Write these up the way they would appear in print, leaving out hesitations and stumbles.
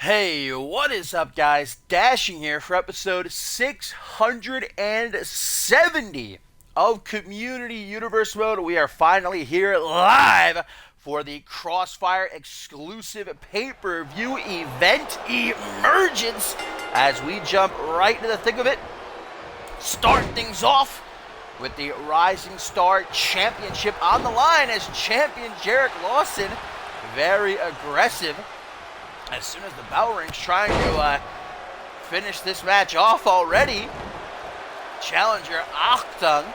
Hey, what is up, guys? Dashing here for episode 670 of Community Universe Mode. We are finally here live for the Crossfire exclusive pay-per-view event Emergence as we jump right into the thick of it. Start things off with the Rising Star Championship on the line as champion Jarek Lawson, very aggressive. As soon as the bell rings, trying to finish this match off already. Challenger Achtung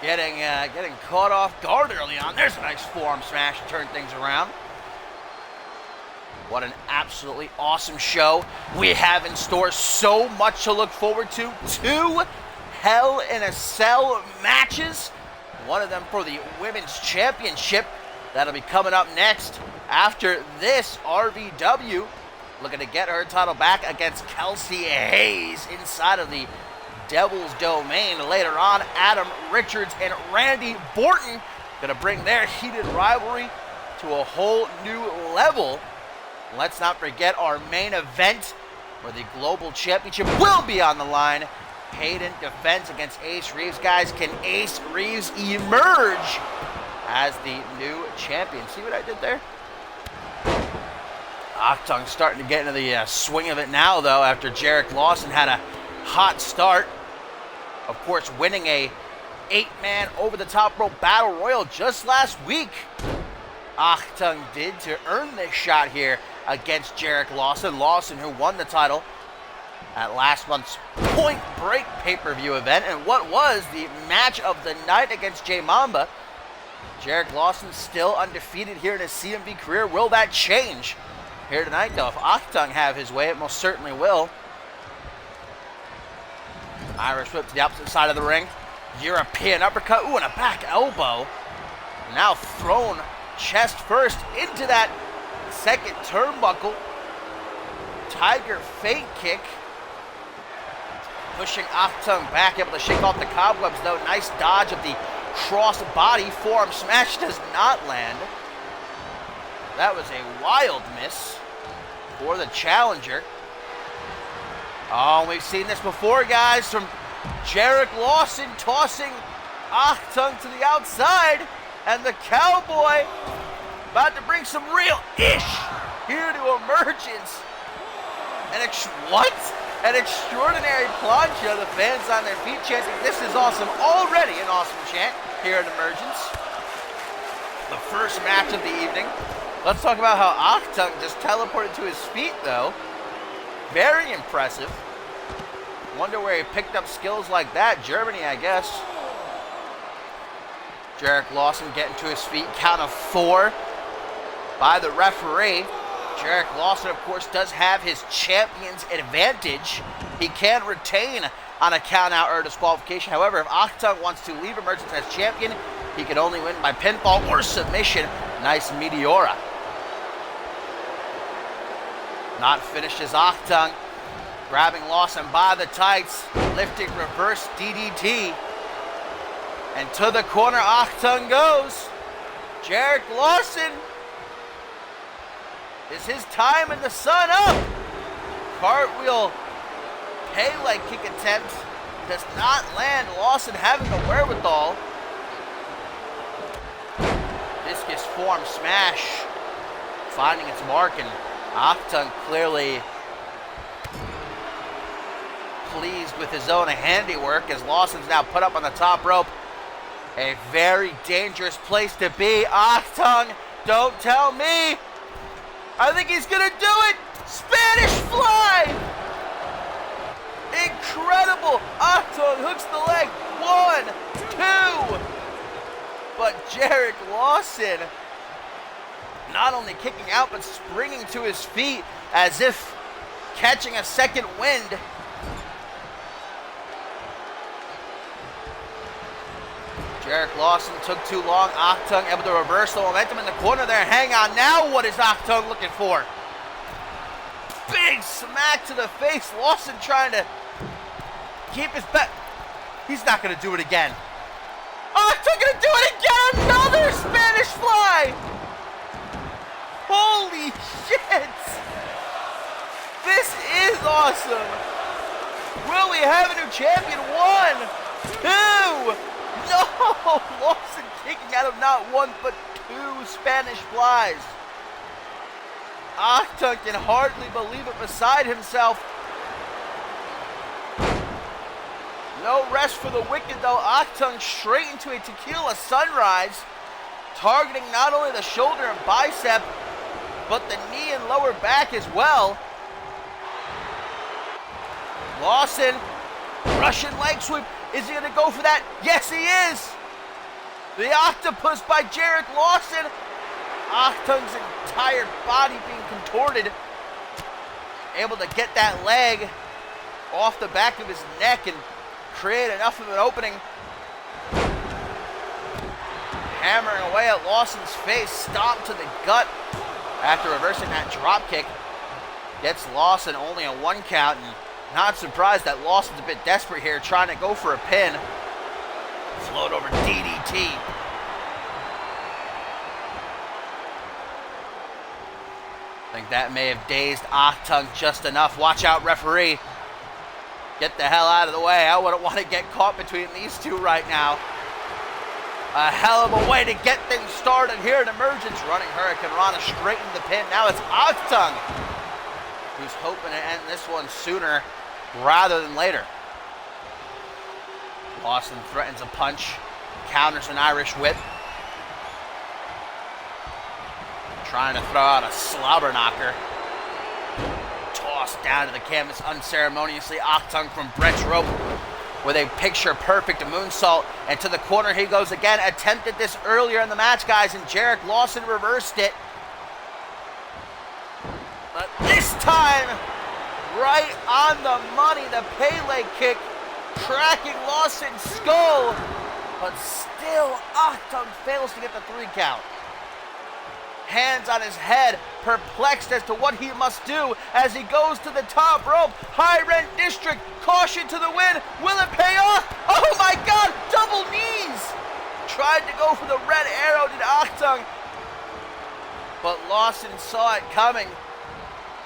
getting caught off guard early on. There's a nice forearm smash to turn things around. What an absolutely awesome show we have in store. So much to look forward to. 2 Hell in a Cell matches. One of them for the Women's Championship. That'll be coming up next. After this, RVW looking to get her title back against Kelsey Hayes inside of the Devil's Domain. Later on, Adam Richards and Randy Borton going to bring their heated rivalry to a whole new level. Let's not forget our main event where the Global Championship will be on the line. Hayden defends against Ace Reeves. Guys, can Ace Reeves emerge as the new champion? See what I did there? Achtung starting to get into the swing of it now, though, after Jarek Lawson had a hot start. Of course, winning a 8-man over-the-top rope battle royal just last week. Achtung did to earn this shot here against Jarek Lawson. Lawson, who won the title at last month's Point Break pay-per-view event, and what was the match of the night against J Mamba. Jarek Lawson still undefeated here in his CMV career. Will that change here tonight, though? If Achtung have his way, it most certainly will. Irish whip to the opposite side of the ring. European uppercut. Ooh, and a back elbow. Now thrown chest first into that second turnbuckle. Tiger feint kick. Pushing Achtung back, able to shake off the cobwebs, though. Nice dodge of the cross body. Forearm smash does not land. That was a wild miss for the challenger. Oh, we've seen this before, guys, from Jarek Lawson tossing Achtung to the outside, and the Cowboy about to bring some real ish here to Emergence. What? An extraordinary plancha. The fans on their feet chanting, "This is awesome." Already an awesome chant here at Emergence. The first match of the evening. Let's talk about how Achtung just teleported to his feet, though. Very impressive. Wonder where he picked up skills like that. Germany, I guess. Jarek Lawson getting to his feet. Count of 4 by the referee. Jarek Lawson, of course, does have his champion's advantage. He can retain on a count-out or disqualification. However, if Achtung wants to leave Emergence as champion, he can only win by pinfall or submission. Nice Meteora. Not finished as Achtung. Grabbing Lawson by the tights. Lifting reverse DDT. And to the corner Achtung goes. Jarek Lawson. Is his time in the sun up? Cartwheel Pele kick attempt does not land. Lawson having the wherewithal. Discus form smash finding its mark, and Achtung clearly pleased with his own handiwork as Lawson's now put up on the top rope. A very dangerous place to be. Achtung, don't tell me. I think he's gonna do it. Spanish fly. Incredible. Achtung hooks the leg. 1, 2. But Jarek Lawson not only kicking out, but springing to his feet as if catching a second wind. Jarek Lawson took too long. Achtung able to reverse the momentum in the corner there. Hang on now. What is Achtung looking for? Big smack to the face. Lawson trying to keep his back. He's not going to do it again. Achtung going to do it again. Another Spanish fly. Holy shit. awesome. Will we have a new champion? 1, 2. No! Lawson kicking out of not 1 but 2 Spanish flies. Achtung can hardly believe it beside himself. No rest for the wicked though. Achtung straight into a tequila sunrise, targeting not only the shoulder and bicep, but the knee and lower back as well. Lawson, Russian leg sweep. Is he going to go for that? Yes, he is. The octopus by Jarek Lawson. Achtung's entire body being contorted. Able to get that leg off the back of his neck and create enough of an opening. Hammering away at Lawson's face, stomp to the gut after reversing that drop kick. Gets Lawson only a 1 count, and not surprised that Lawson's a bit desperate here, trying to go for a pin. Float over DDT. I think that may have dazed Achtung just enough. Watch out, referee. Get the hell out of the way. I wouldn't want to get caught between these two right now. A hell of a way to get things started here at Emergence. Running Hurricane Rana straight into the pin. Now it's Achtung, who's hoping to end this one sooner rather than later. Lawson threatens a punch. Counters an Irish whip. Trying to throw out a slobber knocker. Tossed down to the canvas unceremoniously. Achtung from Brett's rope with a picture-perfect moonsault. And to the corner he goes again. Attempted this earlier in the match, guys, and Jarek Lawson reversed it. But this time, right on the money, the Pele kick, cracking Lawson's skull. But still, Achtung fails to get the 3 count. Hands on his head, perplexed as to what he must do as he goes to the top rope. High Rent District, caution to the wind. Will it pay off? Oh my God, double knees. Tried to go for the red arrow, did Achtung. But Lawson saw it coming.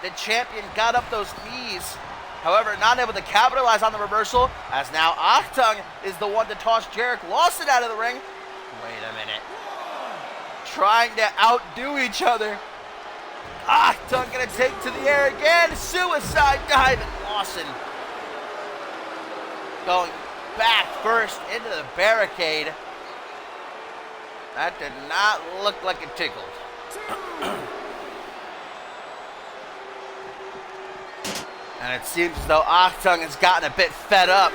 The champion got up those knees. However, not able to capitalize on the reversal, as now Achtung is the one to toss Jarek Lawson out of the ring. Wait a minute. Trying to outdo each other. Achtung gonna take to the air again. Suicide dive, and Lawson going back first into the barricade. That did not look like it tickled. And it seems as though Achtung has gotten a bit fed up.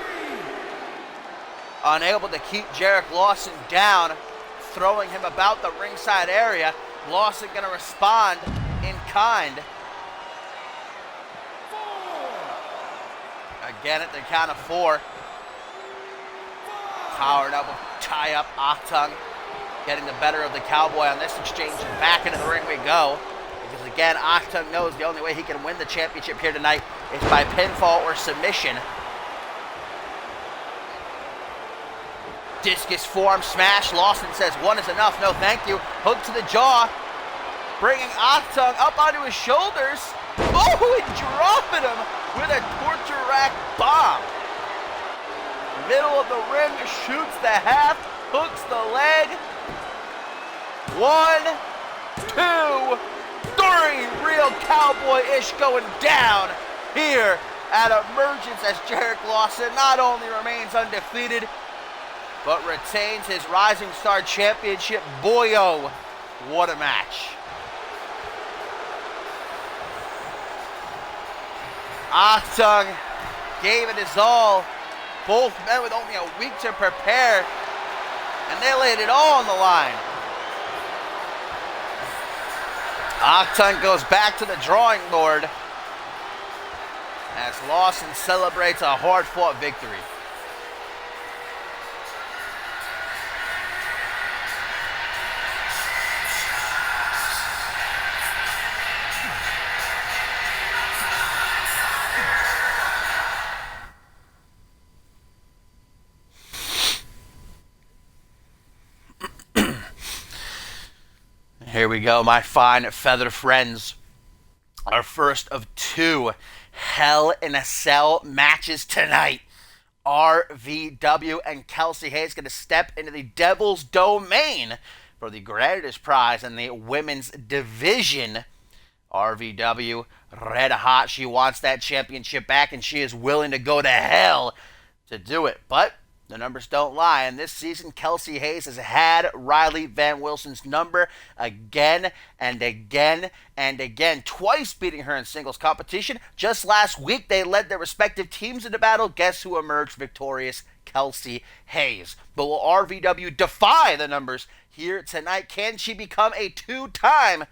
Unable to keep Jarek Lawson down, throwing him about the ringside area. Lawson gonna respond in kind. Again at the count of 4. Powered up, tie up Achtung, getting the better of the Cowboy on this exchange, and back into the ring we go. Because again, Achtung knows the only way he can win the championship here tonight is by pinfall or submission. Discus forearm smash. Lawson says 1 is enough. No, thank you. Hook to the jaw. Bringing Achtung up onto his shoulders. Oh, and dropping him with a torture rack bomb. Middle of the ring, shoots the half, hooks the leg. 1, 2, 3. Real cowboy-ish going down here at Emergence as Jarek Lawson not only remains undefeated, but retains his Rising Star Championship. Boyo, what a match. Achtung gave it his all. Both men with only a week to prepare, and they laid it all on the line. Achtung goes back to the drawing board as Lawson celebrates a hard-fought victory. Here we go, my fine feather friends. Our first of 2 Hell in a Cell matches tonight. RVW and Kelsey Hayes going to step into the Devil's Domain for the Grandest Prize in the women's division. RVW, red hot. She wants that championship back, and she is willing to go to hell to do it. But the numbers don't lie. And this season, Kelsey Hayes has had Riley Van Wilson's number again and again and again, twice beating her in singles competition. Just last week, they led their respective teams into battle. Guess who emerged victorious? Kelsey Hayes. But will RVW defy the numbers here tonight? Can she become a two-time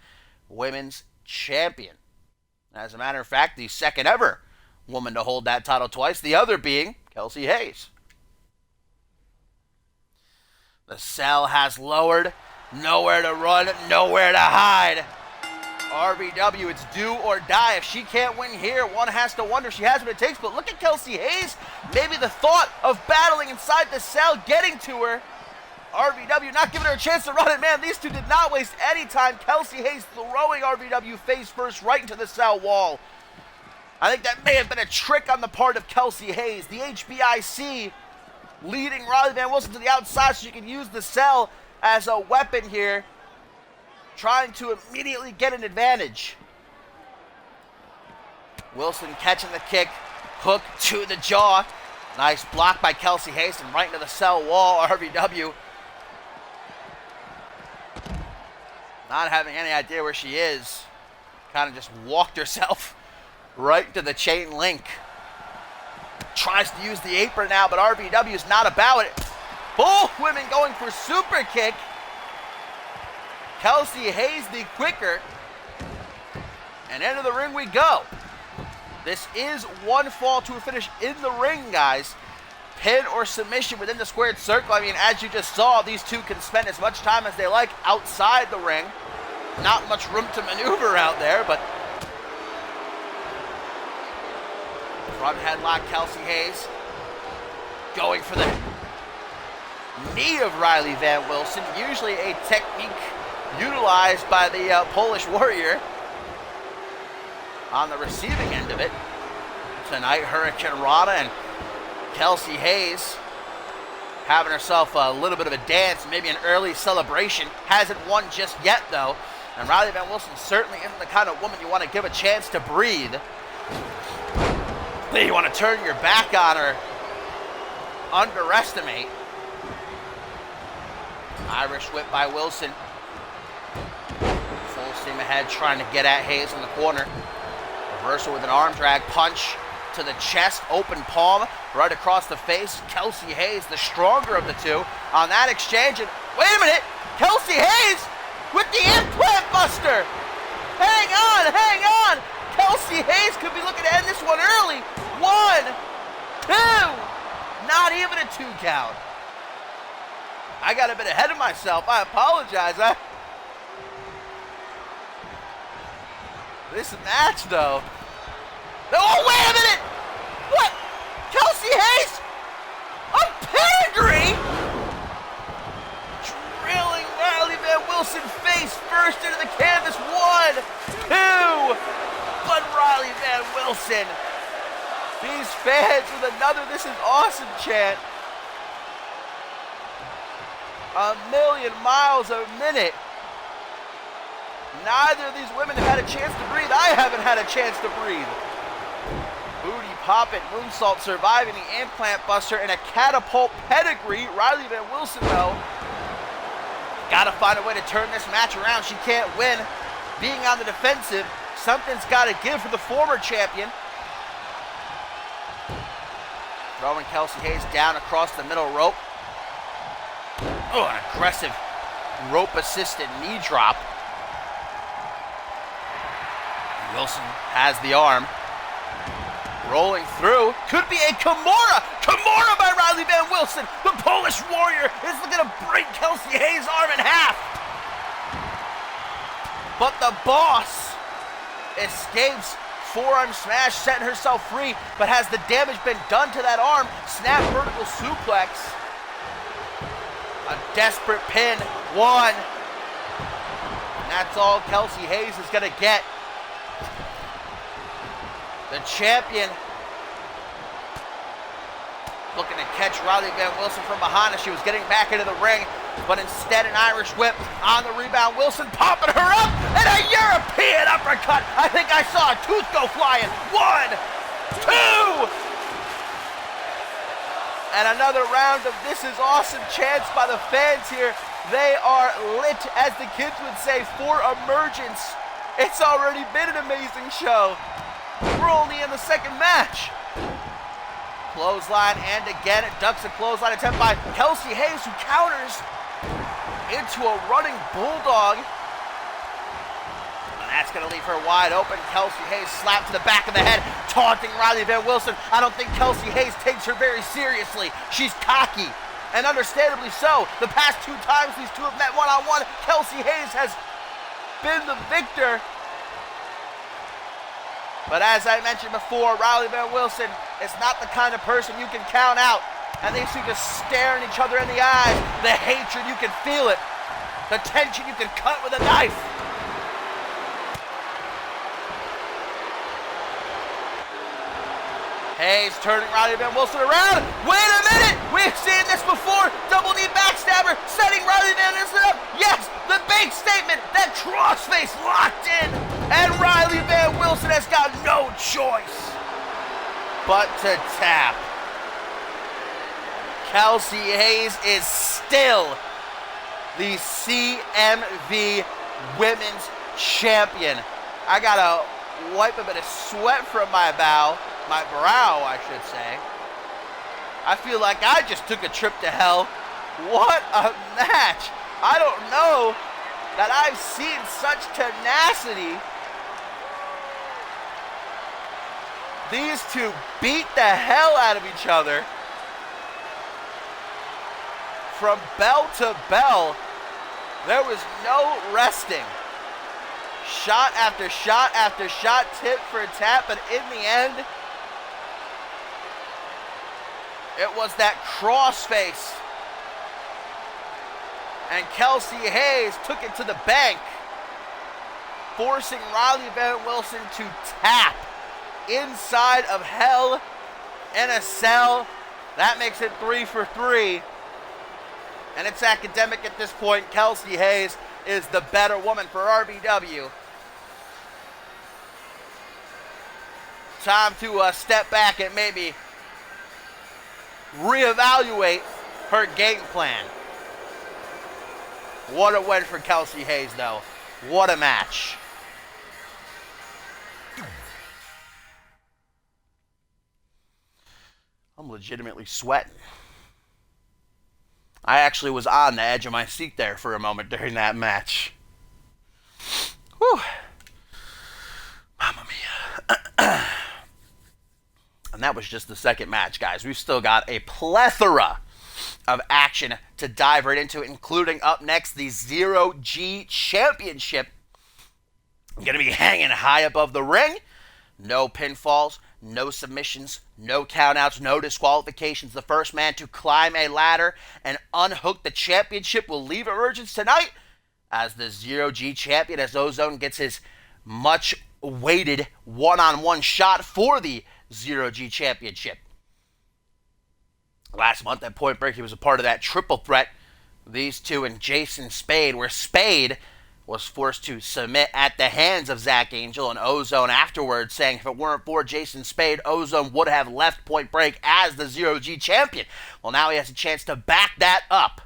women's champion? As a matter of fact, the second ever woman to hold that title twice, the other being Kelsey Hayes. The cell has lowered. Nowhere to run, nowhere to hide. RVW, it's do or die. If she can't win here, one has to wonder if she has what it takes. But look at Kelsey Hayes. Maybe the thought of battling inside the cell, getting to her. RVW not giving her a chance to run it. Man, these two did not waste any time. Kelsey Hayes throwing RVW face first right into the cell wall. I think that may have been a trick on the part of Kelsey Hayes. The HBIC leading Riley Van Wilson to the outside so she can use the cell as a weapon here, trying to immediately get an advantage. Wilson catching the kick, hook to the jaw. Nice block by Kelsey Hayes and right into the cell wall. RVW not having any idea where she is. Kind of just walked herself right into the chain link. Tries to use the apron now, but RVW is not about it. Both women going for super kick. Kelsey Hayes the quicker. And into the ring we go. This is one fall to a finish in the ring, guys. Pin or submission within the squared circle. I mean, as you just saw, these two can spend as much time as they like outside the ring. Not much room to maneuver out there, but front headlock, Kelsey Hayes going for the knee of Riley Van Wilson. Usually a technique utilized by the Polish Warrior on the receiving end of it. Tonight, Hurricane Rana and Kelsey Hayes having herself a little bit of a dance, maybe an early celebration. Hasn't won just yet, though. And Riley Van Wilson certainly isn't the kind of woman you want to give a chance to breathe. You want to turn your back on her, underestimate. Irish whip by Wilson. Full steam ahead, trying to get at Hayes in the corner. Reversal with an arm drag punch to the chest, open palm, right across the face. Kelsey Hayes, the stronger of the two, on that exchange. And wait a minute, Kelsey Hayes with the implant buster. Hang on, hang on. Kelsey Hayes could be looking to end this one early. 1, 2, not even a 2 count. I got a bit ahead of myself. I apologize. This match, though. Oh, wait a minute! What? Kelsey Hayes? A pedigree? Drilling Riley Van Wilson face first into the canvas. 1, 2. But Riley Van Wilson. These fans with another "This is awesome" chant. 1,000,000 miles a minute. Neither of these women have had a chance to breathe. I haven't had a chance to breathe. Booty popping, moonsault surviving the implant buster and a catapult pedigree. Riley Van Wilson, though, gotta find a way to turn this match around. She can't win. Being on the defensive, something's gotta give for the former champion. Throwing Kelsey Hayes down across the middle rope. Oh, an aggressive rope-assisted knee drop. Wilson has the arm. Rolling through. Could be a Kimura. Kimura by Riley Van Wilson. The Polish Warrior is looking to break Kelsey Hayes' arm in half. But the boss escapes. Forearm smash, setting herself free. But has the damage been done to that arm? Snap vertical suplex. A desperate pin. 1. And that's all Kelsey Hayes is going to get. The champion looking to catch Riley Van Wilson from behind as she was getting back into the ring, but instead an Irish whip on the rebound. Wilson popping her up, and a European uppercut. I think I saw a tooth go flying. 1, 2, and another round of This Is Awesome chants by the fans here. They are lit, as the kids would say, for Emergence. It's already been an amazing show. We're only in the second match. Clothesline, and again it ducks a clothesline attempt by Kelsey Hayes, who counters into a running bulldog. And that's going to leave her wide open. Kelsey Hayes slapped to the back of the head, taunting Riley Van Wilson. I don't think Kelsey Hayes takes her very seriously. She's cocky, and understandably so. The past 2 times these two have met one-on-one, Kelsey Hayes has been the victor. But as I mentioned before, Riley Van Wilson is not the kind of person you can count out. And these two just staring each other in the eyes. The hatred, you can feel it. The tension, you can cut with a knife. Hayes turning Riley Van Wilson around. Wait a minute! We've seen this before. Double knee backstabber, setting Riley Van Wilson up. Yes, the big statement. That crossface locked in. And Riley Van Wilson has got no choice but to tap. Kelsey Hayes is still the CMV Women's Champion. I gotta wipe a bit of sweat from my brow, I should say. I feel like I just took a trip to hell. What a match. I don't know that I've seen such tenacity. These two beat the hell out of each other. From bell to bell, there was no resting. Shot after shot after shot, tip for tap, but in the end, it was that crossface. And Kelsey Hayes took it to the bank, forcing Riley Van Wilson to tap inside of Hell in a Cell. That makes it 3 for 3. And it's academic at this point. Kelsey Hayes is the better woman for RBW. Time to step back and maybe reevaluate her game plan. What a win for Kelsey Hayes, though. What a match. I'm legitimately sweating. I actually was on the edge of my seat there for a moment during that match. Whew. Mamma mia. And that was just the second match, guys. We've still got a plethora of action to dive right into, including up next the 0G Championship. I'm going to be hanging high above the ring. No pinfalls, no submissions, no countouts, no disqualifications. The first man to climb a ladder and unhook the championship will leave Emergence tonight as the 0G champion, as Ozone gets his much-awaited one-on-one shot for the 0G championship. Last month at Point Break, he was a part of that triple threat. These two and Jason Spade, where Spade was forced to submit at the hands of Zach Angel, and Ozone afterwards saying if it weren't for Jason Spade, Ozone would have left Point Break as the 0G champion. Well, now he has a chance to back that up.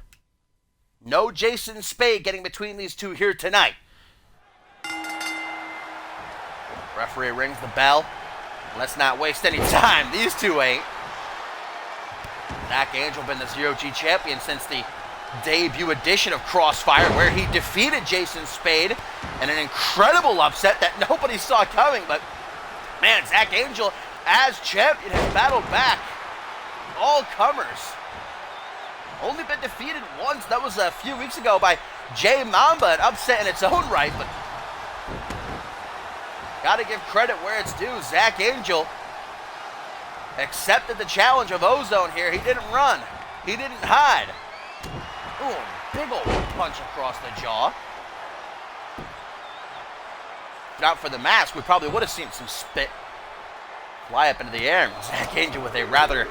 No Jason Spade getting between these two here tonight. Referee rings the bell. Let's not waste any time. These two ain't. Zach Angel been the 0G champion since the debut edition of Crossfire, where he defeated Jason Spade in an incredible upset that nobody saw coming. But man, Zach Angel as champion has battled back all comers. Only been defeated once. That was a few weeks ago by Jay Mamba, an upset in its own right. But gotta give credit where it's due. Zach Angel accepted the challenge of Ozone here. He didn't run. He didn't hide. Ooh, big old punch across the jaw. If not for the mask, we probably would have seen some spit fly up into the air. And Zach Angel with a rather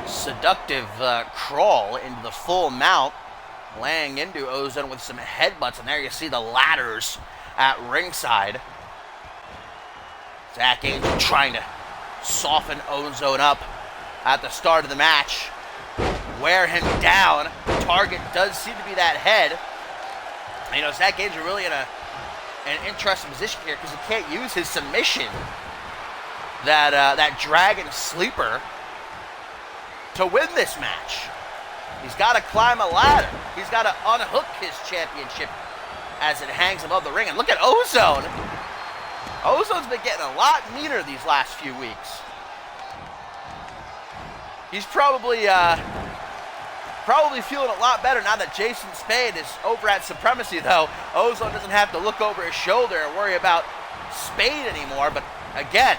seductive crawl into the full mount, laying into Ozone with some headbutts. And there you see the ladders at ringside. Zach Angel trying to soften Ozone up at the start of the match. Wear him down. Target does seem to be that head. You know, Zach Angel really in an interesting position here because he can't use his submission, that dragon sleeper, to win this match. He's got to climb a ladder. He's got to unhook his championship as it hangs above the ring. And look at Ozone. Ozone's been getting a lot meaner these last few weeks. He's probably feeling a lot better now that Jason Spade is over at Supremacy, though. Ozone doesn't have to look over his shoulder and worry about Spade anymore. But again,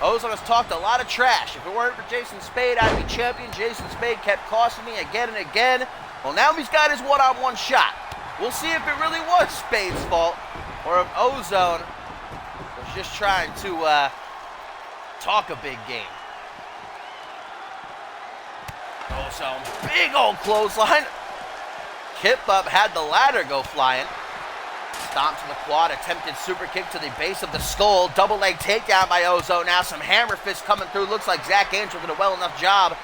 Ozone has talked a lot of trash. If it weren't for Jason Spade, I'd be champion. Jason Spade kept costing me again and again. Well, now he's got his one-on-one shot. We'll see if it really was Spade's fault or if Ozone was just trying to talk a big game. Ozone, big old clothesline. Kip up, had the ladder go flying. Stomp to the quad, attempted super kick to the base of the skull. Double leg takedown by Ozone. Now some hammer fists coming through. Looks like Zach Angel did a well enough job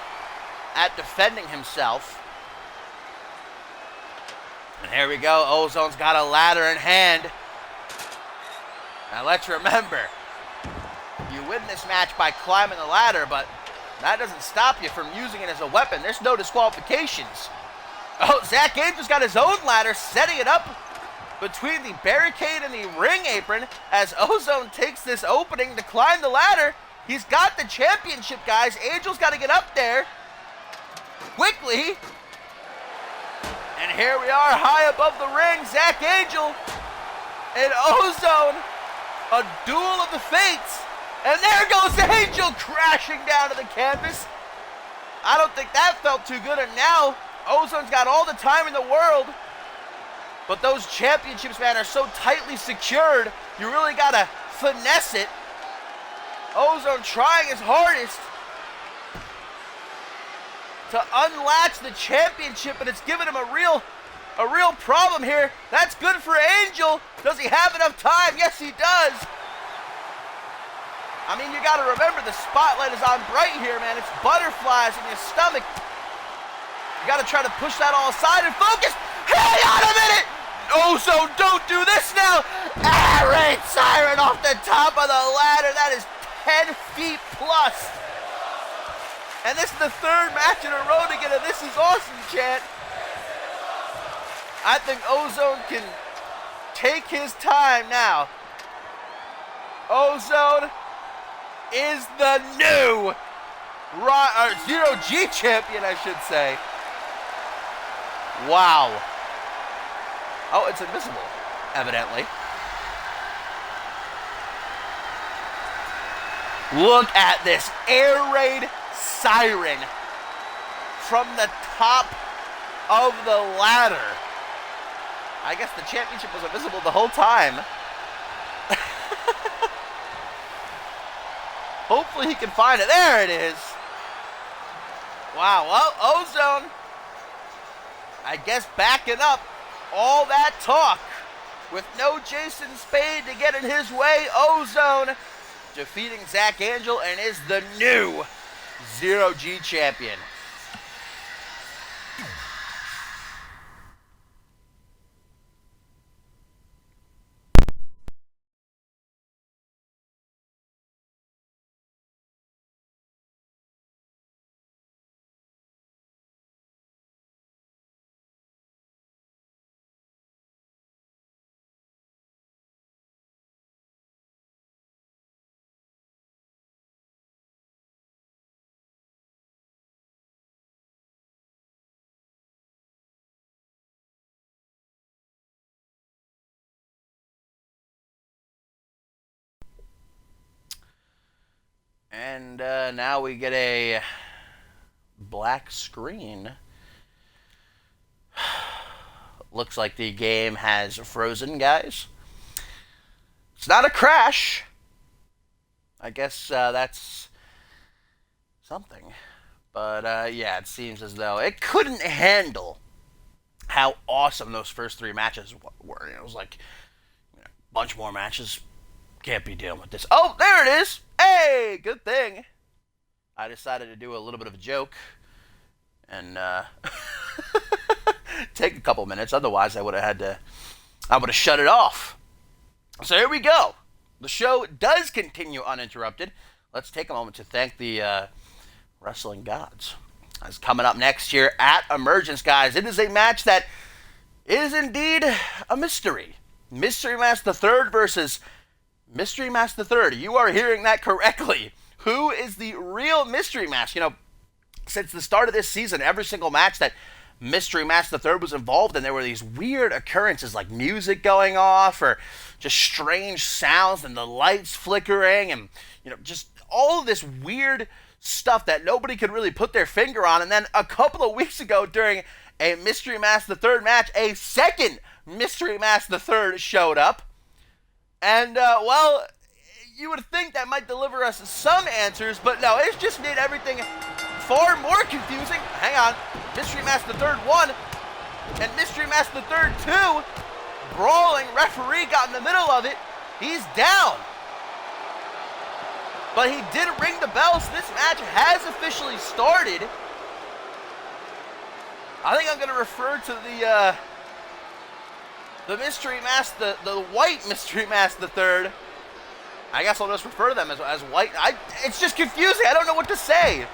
at defending himself. And here we go. Ozone's got a ladder in hand. Now let's remember, you win this match by climbing the ladder, but that doesn't stop you from using it as a weapon. There's no disqualifications. Oh, Zach Angel's got his own ladder, setting it up between the barricade and the ring apron as Ozone takes this opening to climb the ladder. He's got the championship, guys. Angel's got to get up there quickly. And here we are, high above the ring. Zach Angel and Ozone, a duel of the fates. And there goes Angel crashing down to the canvas. I don't think that felt too good. And now Ozone's got all the time in the world. But those championships, man, are so tightly secured. You really got to finesse it. Ozone trying his hardest to unlatch the championship, and it's given him a real problem here. That's good for Angel. Does he have enough time? Yes, he does. I mean, you got to remember the spotlight is on bright here, man. It's butterflies in your stomach. You got to try to push that all aside and focus. Hang on a minute! Ozone, don't do this now! Rain Siren off the top of the ladder. That is 10 feet plus. And this is the third match in a row to get a "This is awesome" chant. I think Ozone can take his time now. Ozone is the new Zero G champion, I should say. Wow. Oh, it's invisible, evidently. Look at this air raid siren from the top of the ladder. I guess the championship was invisible the whole time. Hopefully he can find it. There it is. Wow, well, Ozone, I guess backing up all that talk with no Jason Spade to get in his way. Ozone defeating Zach Angel and is the new Zero G champion. And now we get a black screen. Looks like the game has frozen, guys. It's not a crash. I guess that's something. But yeah, it seems as though it couldn't handle how awesome those first three matches were. It was like, a bunch more matches. Can't be dealing with this. Oh, there it is. Hey, good thing. I decided to do a little bit of a joke and take a couple minutes. Otherwise, I would have shut it off. So here we go. The show does continue uninterrupted. Let's take a moment to thank the wrestling gods. As coming up next year at Emergence, guys, it is a match that is indeed a mystery. Mystery Mask the Third versus Mystery Mask the Third. You are hearing that correctly. Who is the real Mystery Mask? Since the start of this season, every single match that Mystery Mask the Third was involved in, there were these weird occurrences like music going off or just strange sounds and the lights flickering and, just all of this weird stuff that nobody could really put their finger on. And then a couple of weeks ago during a Mystery Mask the Third match, a second Mystery Mask the Third showed up. And, well, you would think that might deliver us some answers, but no, it's just made everything far more confusing. Hang on. Mystery Mask the Third 1 and Mystery Mask the Third 2. Brawling referee got in the middle of it. He's down. But he did ring the bell, so this match has officially started. I think I'm going to refer to the Mystery Mask, the white Mystery Mask the Third. I guess I'll just refer to them as white. It's just confusing. I don't know what to say.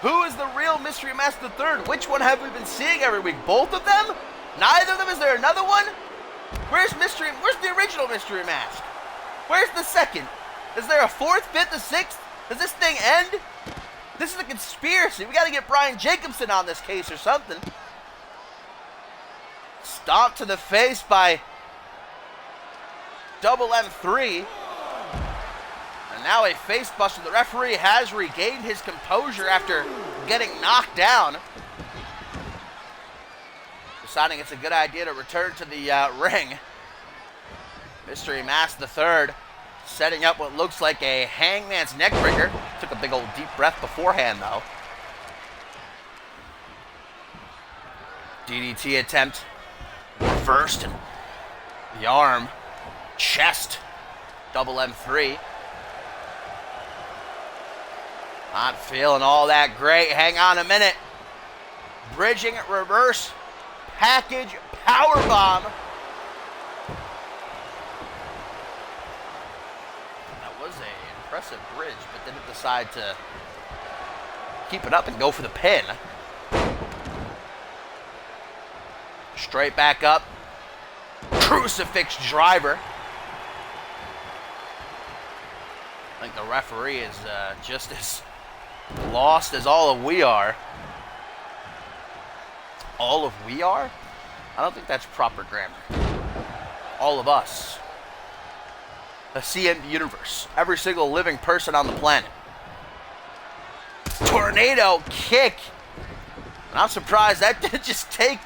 Who is the real Mystery Mask the Third? Which one have we been seeing every week? Both of them? Neither of them? Is there another one? Where's the original Mystery Mask? Where's the second? Is there a fourth, fifth, a sixth? Does this thing end? This is a conspiracy. We got to get Brian Jacobson on this case or something. Stomped to the face by Double M3. And now a face buster. The referee has regained his composure after getting knocked down. Deciding it's a good idea to return to the ring. Mystery Mask the Third setting up what looks like a hangman's neck breaker. Took a big old deep breath beforehand, though. DDT attempt. Reversed and the arm. Chest. Double M3. Not feeling all that great. Hang on a minute. Bridging reverse. Package powerbomb. Impressive bridge, but didn't decide to keep it up and go for the pin. Straight back up. Crucifix driver. I think the referee is just as lost as all of we are. All of we are? I don't think that's proper grammar. All of us. The CMV universe. Every single living person on the planet. Tornado kick. And I'm surprised that didn't just take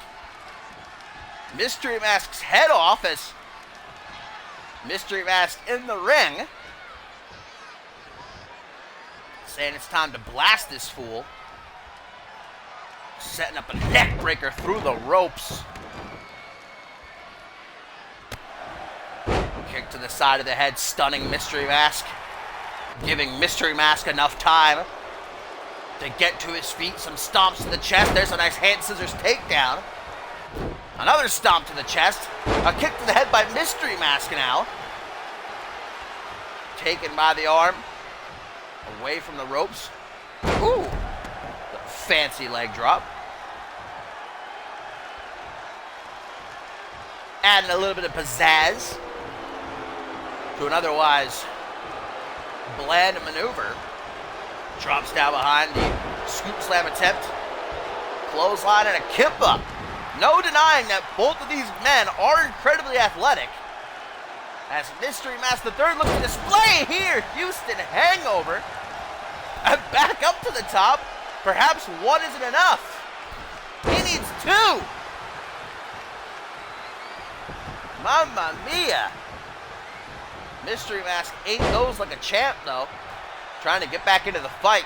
Mystery Mask's head off as Mystery Mask in the ring. Saying it's time to blast this fool. Setting up a neck breaker through the ropes. Kick to the side of the head, stunning Mystery Mask. Giving Mystery Mask enough time to get to his feet. Some stomps to the chest. There's a nice hand scissors takedown. Another stomp to the chest. A kick to the head by Mystery Mask now. Taken by the arm. Away from the ropes. Ooh. The fancy leg drop. Adding a little bit of pizzazz to an otherwise bland maneuver. Drops down behind the scoop slam attempt. Clothesline and a kip up. No denying that both of these men are incredibly athletic. As Mystery Mask the Third looks to display here, Houston hangover. And back up to the top. Perhaps one isn't enough. He needs two. Mamma mia. Mystery Mask ate those like a champ, though. Trying to get back into the fight.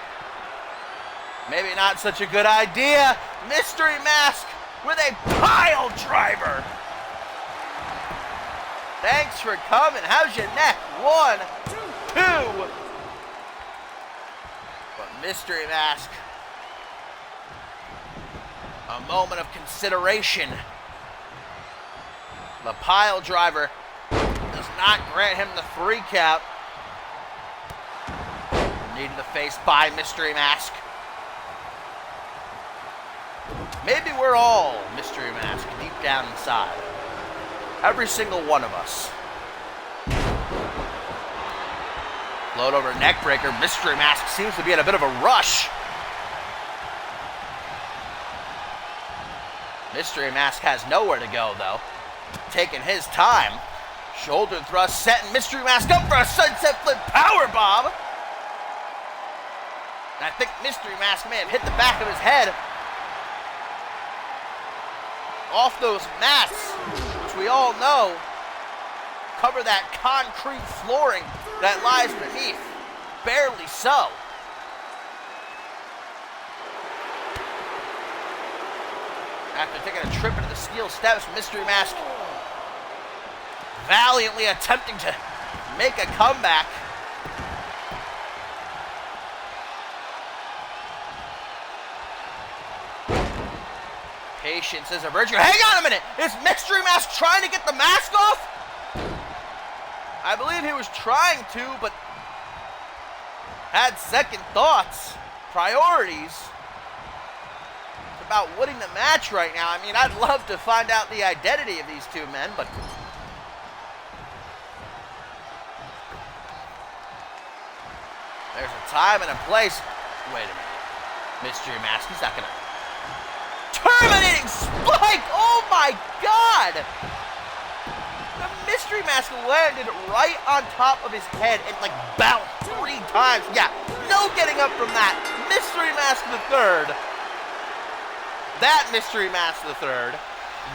Maybe not such a good idea. Mystery Mask with a pile driver. Thanks for coming. How's your neck? 1, 2. But Mystery Mask, a moment of consideration. The pile driver does not grant him the 3 count. Knee to the face by Mystery Mask. Maybe we're all Mystery Mask deep down inside. Every single one of us. Float over neck breaker. Mystery Mask seems to be in a bit of a rush. Mystery Mask has nowhere to go, though. Taking his time. Shoulder thrust, setting Mystery Mask up for a sunset flip powerbomb. And I think Mystery Mask may have hit the back of his head off those mats, which we all know cover that concrete flooring that lies beneath. Barely so. After taking a trip into the steel steps, Mystery Mask valiantly attempting to make a comeback. Patience is a virtue. Hang on a minute! Is Mystery Mask trying to get the mask off? I believe he was trying to, but had second thoughts, priorities. It's about winning the match right now. I mean, I'd love to find out the identity of these two men, but there's a time and a place. Wait a minute. Mystery Mask, he's not gonna... Terminating spike! Oh my God! The Mystery Mask landed right on top of his head and like bounced 3 times. Yeah, no getting up from that. Mystery Mask the third. That Mystery Mask the third.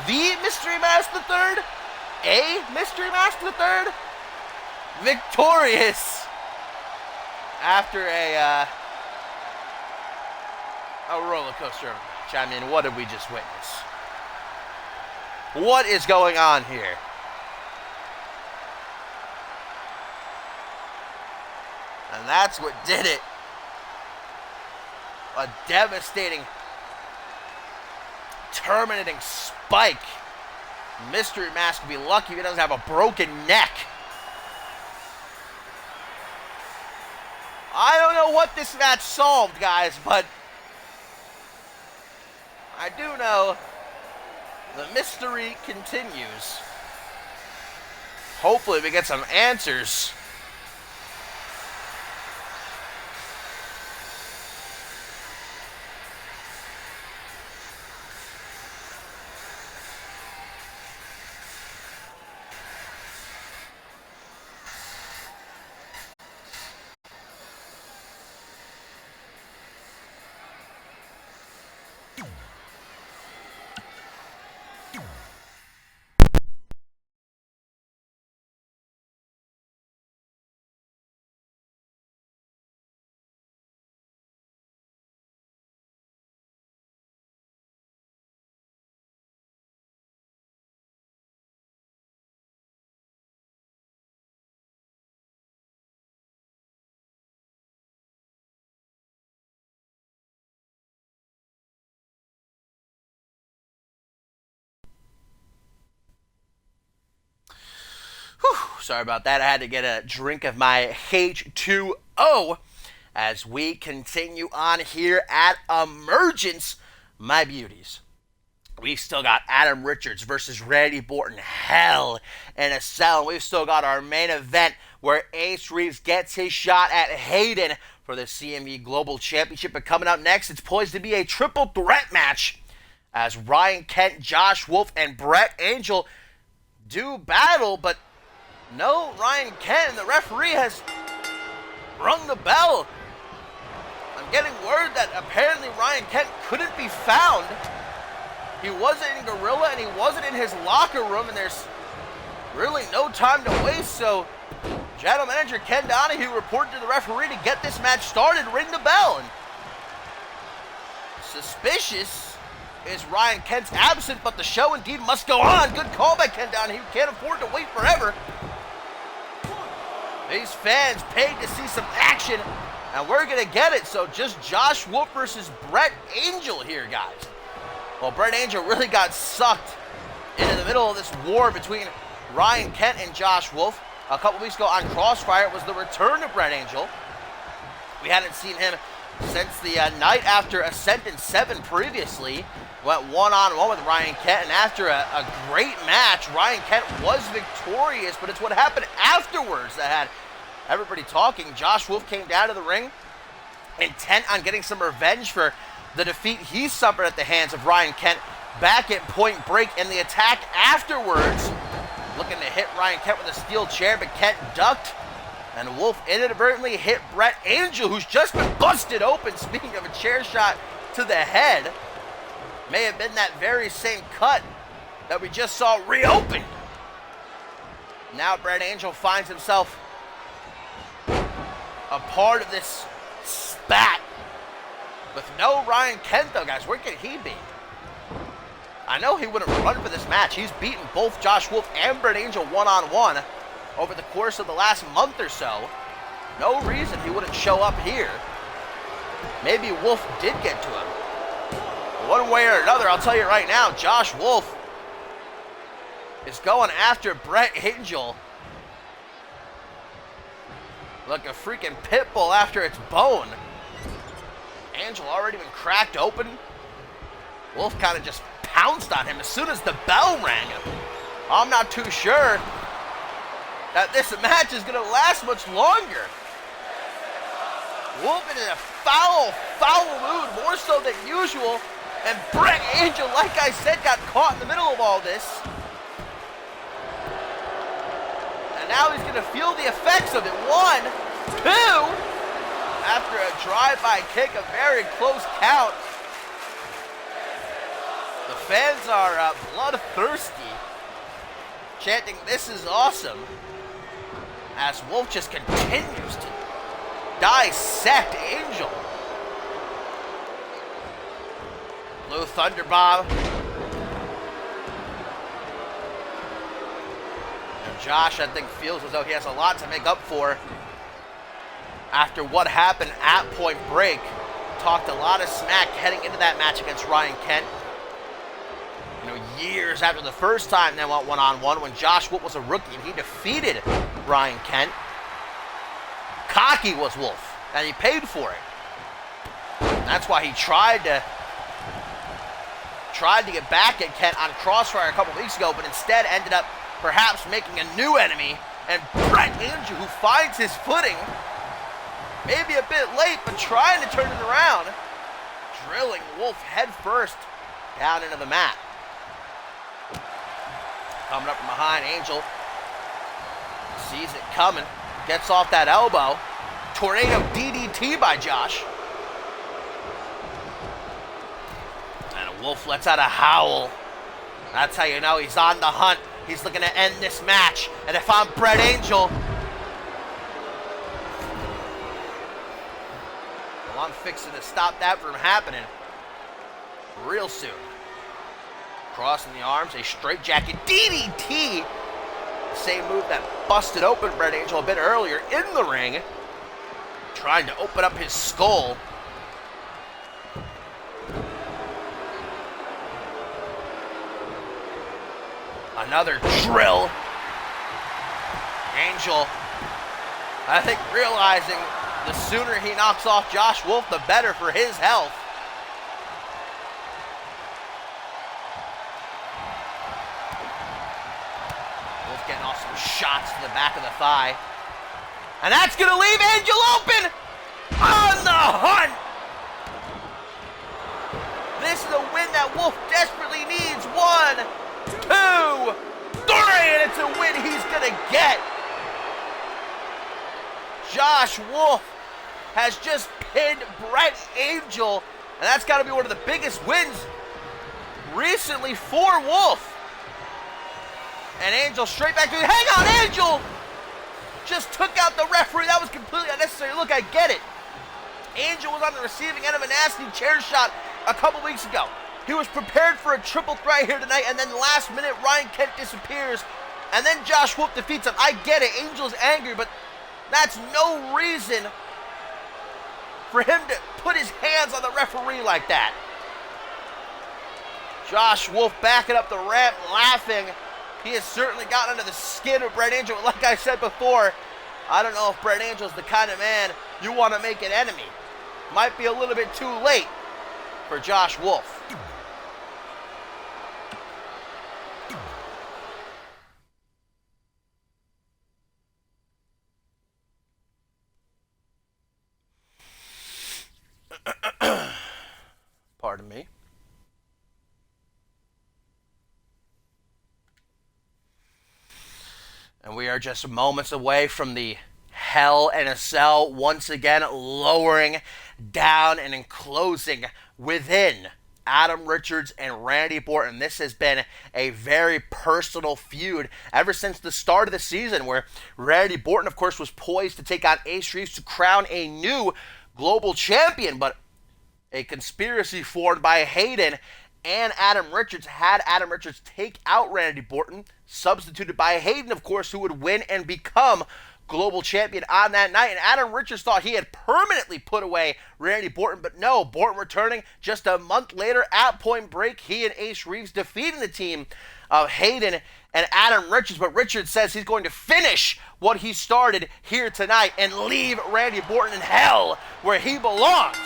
The Mystery Mask the third. A Mystery Mask the third. Victorious after a roller coaster. I mean, what did we just witness? What is going on here? And that's what did it. A devastating, terminating spike. Mystery Mask would be lucky if he doesn't have a broken neck. I don't know what this match solved, guys, but I do know the mystery continues. Hopefully we get some answers. Sorry about that. I had to get a drink of my H2O as we continue on here at Emergence, my beauties. We've still got Adam Richards versus Randy Orton. Hell in a Cell. We've still got our main event where Ace Reeves gets his shot at Hayden for the CMV Global Championship. But coming up next, it's poised to be a triple threat match as Ryan Kent, Josh Wolf, and Brett Angel do battle, but no Ryan Kent. The referee has rung the bell. I'm getting word that apparently Ryan Kent couldn't be found. He wasn't in Gorilla and he wasn't in his locker room, and there's really no time to waste, so General Manager Ken Donahue reported to the referee to get this match started, ring the bell. And suspicious is Ryan Kent's absent, but the show indeed must go on. Good call by Ken Donahue. Can't afford to wait forever. These fans paid to see some action, and we're going to get it. So just Josh Wolf versus Brett Angel here, guys. Well, Brett Angel really got sucked into the middle of this war between Ryan Kent and Josh Wolf. A couple weeks ago on Crossfire, it was the return of Brett Angel. We hadn't seen him since the night after Ascendant 7 previously. Went one-on-one with Ryan Kent, and after a great match, Ryan Kent was victorious, but it's what happened afterwards that had everybody talking. Josh Wolf came down to the ring intent on getting some revenge for the defeat he suffered at the hands of Ryan Kent back at Point Break, and the attack afterwards, looking to hit Ryan Kent with a steel chair, but Kent ducked, and Wolf inadvertently hit Brett Angel, who's just been busted open. Speaking of a chair shot to the head, may have been that very same cut that we just saw reopened. Now Brett Angel finds himself a part of this spat with no Ryan Kent, though, guys. Where could he be? I know he wouldn't run for this match. He's beaten both Josh Wolf and Brett Angel one-on-one over the course of the last month or so. No reason he wouldn't show up here. Maybe Wolf did get to him. One way or another, I'll tell you right now, Josh Wolf is going after Brett Angel like a freaking pit bull after its bone. Angel already been cracked open. Wolf kind of just pounced on him as soon as the bell rang. I'm not too sure that this match is going to last much longer. Wolf in a foul mood, more so than usual. And Brett Angel, like I said, got caught in the middle of all this. And now he's going to feel the effects of it. 1, 2. After a drive-by kick, a very close count. The fans are bloodthirsty, chanting, "This is awesome," as Wolf just continues to dissect Angel. Blue Thunder Bomb. And Josh, I think, feels as though he has a lot to make up for after what happened at Point Break. Talked a lot of smack heading into that match against Ryan Kent. You know, years after the first time they went one-on-one when Josh Wolf was a rookie and he defeated Ryan Kent. Cocky was Wolf, and he paid for it. That's why he tried to get back at Kent on Crossfire a couple weeks ago, but instead ended up perhaps making a new enemy, and Brett Angel, who finds his footing, maybe a bit late, but trying to turn it around, drilling Wolf head first down into the mat. Coming up from behind, Angel sees it coming, gets off that elbow. Tornado DDT by Josh. And Wolf lets out a howl. That's how you know he's on the hunt. He's looking to end this match. And if I'm Brett Angel, well, I'm fixing to stop that from happening real soon. Crossing the arms, a straight jacket DDT. The same move that busted open Brett Angel a bit earlier in the ring. Trying to open up his skull. Another drill. Angel, I think, realizing the sooner he knocks off Josh Wolf, the better for his health. Wolf getting off some shots to the back of the thigh. And that's going to leave Angel open on the hunt. This is a win that Wolf desperately needs. 1, 2, 3, and it's a win he's going to get. Josh Wolf has just pinned Brett Angel, and that's got to be one of the biggest wins recently for Wolf. And Angel straight back to, hang on, Angel! just took out the referee. That was completely unnecessary. Look, I get it. Angel was on the receiving end of a nasty chair shot a couple weeks ago. He was prepared for a triple threat here tonight, and then last minute, Ryan Kent disappears, and then Josh Wolf defeats him. I get it. Angel's angry, but that's no reason for him to put his hands on the referee like that. Josh Wolf backing up the ramp, laughing. He has certainly gotten under the skin of Brett Angel. Like I said before, I don't know if Brett Angel's the kind of man you want to make an enemy. Might be a little bit too late for Josh Wolf. Pardon me. And we are just moments away from the Hell in a Cell once again lowering down and enclosing within Adam Richards and Randy Orton. This has been a very personal feud ever since the start of the season, where Randy Orton, of course, was poised to take on Ace Reeves to crown a new global champion, but a conspiracy formed by Hayden and Adam Richards had Adam Richards take out Randy Orton, substituted by Hayden, of course, who would win and become global champion on that night. And Adam Richards thought he had permanently put away Randy Orton, but no, Orton returning just a month later at Point Break. He and Ace Reeves defeating the team of Hayden and Adam Richards, but Richards says he's going to finish what he started here tonight and leave Randy Orton in hell where he belongs.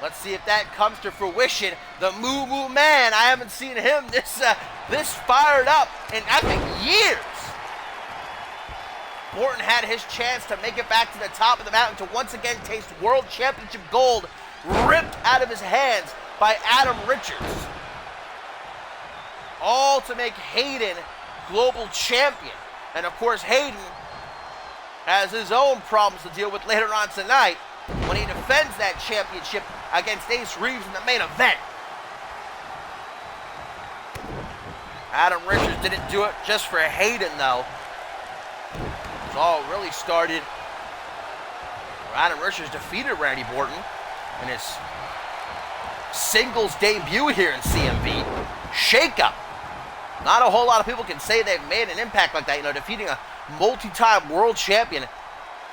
Let's see if that comes to fruition. The Moo Moo Man, I haven't seen him this fired up in epic years. Orton had his chance to make it back to the top of the mountain to once again taste World Championship gold ripped out of his hands by Adam Richards. All to make Hayden global champion. And of course, Hayden has his own problems to deal with later on tonight when he defends that championship against Ace Reeves in the main event. Adam Richards didn't do it just for Hayden, though. It all really started where Adam Richards defeated Randy Orton in his singles debut here in CMV. Shake-up. Not a whole lot of people can say they've made an impact like that, defeating a multi-time world champion,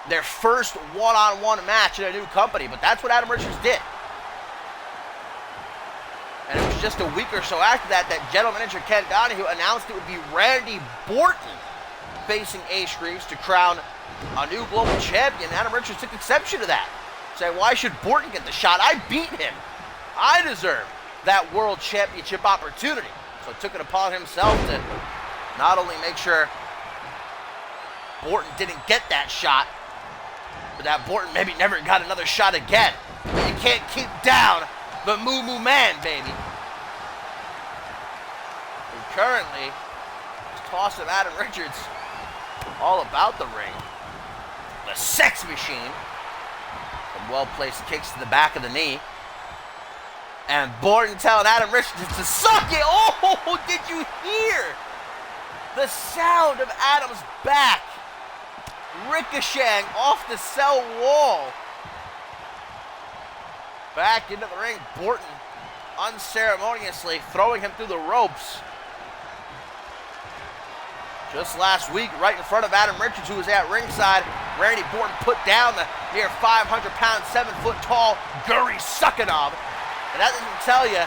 their first one-on-one match in a new company, but that's what Adam Richards did. And it was just a week or so after that general manager Ken Donahue announced it would be Randy Orton facing Ace Reeves to crown a new global champion. Adam Richards took exception to that, saying, why should Orton get the shot? I beat him. I deserve that world championship opportunity. So took it upon himself to not only make sure Orton didn't get that shot, but that Orton maybe never got another shot again. But you can't keep down the Moo Moo Man, baby. And currently, he's tossing Adam Richards all about the ring. The sex machine. Some well-placed kicks to the back of the knee. And Orton telling Adam Richards to suck it. Oh, did you hear the sound of Adam's back ricocheting off the cell wall? Back into the ring, Orton unceremoniously throwing him through the ropes. Just last week, right in front of Adam Richards, who was at ringside, Randy Orton put down the near 500-pound, 7-foot-tall Guri Sukhanov. And that doesn't tell you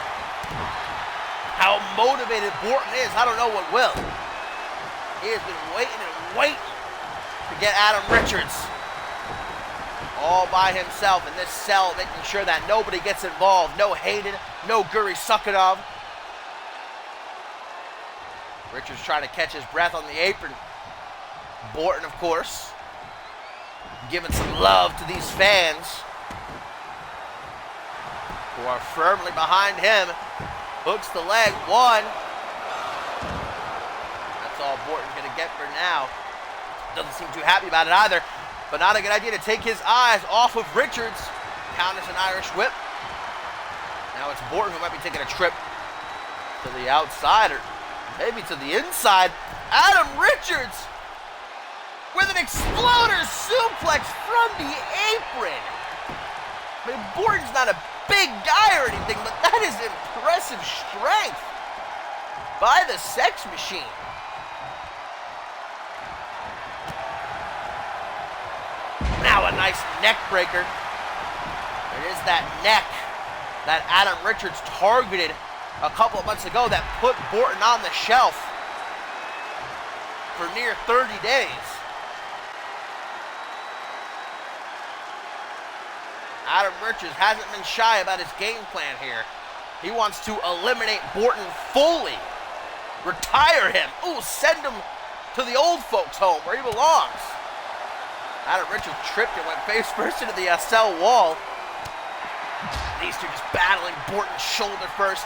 how motivated Orton is. I don't know what will. He has been waiting and waiting to get Adam Richards all by himself in this cell, making sure that nobody gets involved. No Hayden, no Guri Sukhanov. Richards trying to catch his breath on the apron. Orton, of course, giving some love to these fans who are firmly behind him. Hooks the leg, one. That's all Orton's gonna get for now. Doesn't seem too happy about it either, but not a good idea to take his eyes off of Richards. Counters an Irish whip. Now it's Orton who might be taking a trip to the outside, or maybe to the inside. Adam Richards with an exploder suplex from the apron. I mean, Borton's not a big guy or anything, but that is impressive strength by the Sex Machine. Now a nice neck breaker. It is that neck that Adam Richards targeted a couple of months ago that put Borton on the shelf for near 30 days. Adam Richards hasn't been shy about his game plan here. He wants to eliminate Borton fully. Retire him. Ooh, send him to the old folks' home where he belongs. Adam Richards tripped and went face first into the cell wall. These two just battling. Borton's shoulder first.